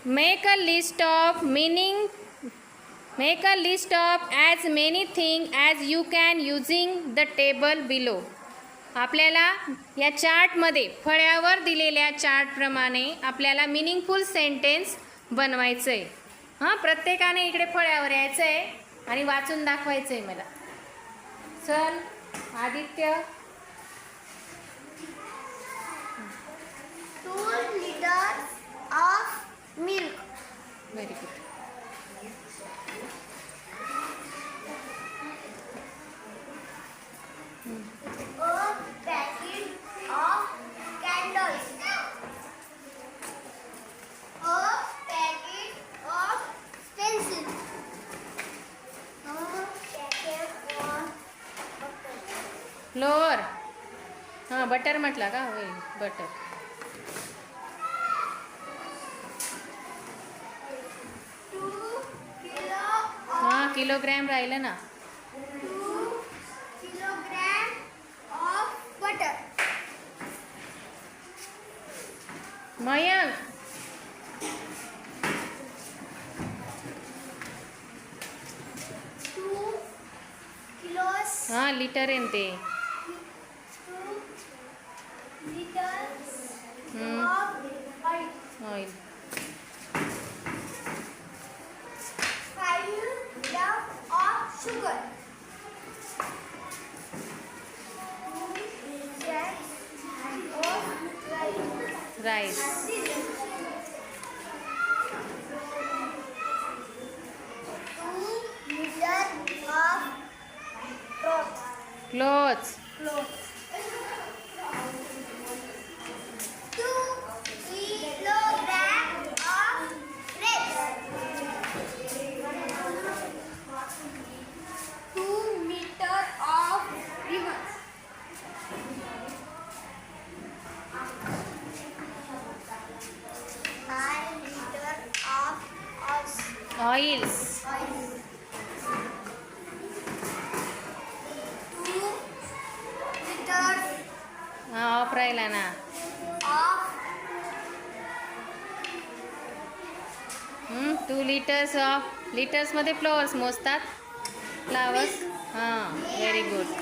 Make a list of meaning. Make a list of as many things as you can using the table below. आपल्याला या चार्टमध्ये फळ्यावर दिलेल्या चार्टप्रमाणे आपल्याला meaningful sentence बनवायचं आहे. हां, प्रत्येकाने इकडे फळ्यावर यायचं आहे आणि वाचून दाखवायचं आहे मला. चल Aditya. 2 liters of milk. Very good. A packet of candles. A packet of pencils. A packet of butter. Flour. हां, बटर म्हटला का? होय, बटर. 2 kilo हां, किलोग्रॅम राहिलं ना. 2 kilogram of butter. Mayank. 2 kilos. हां, लिटर आहे ते. 2 liters hmm. of oil. Oil. 5 grams of sugar. 2 grams of rice. Rice. 2 liters of cloth. Clothes. 2 kilograms of grapes. 2 meters of ribbons. 5 liters of oils. oil. 2 liters हां, of राहिला ना. of 2 litres of. लिटर्समध्ये flowers मोजतात. Flowers. हां, very good.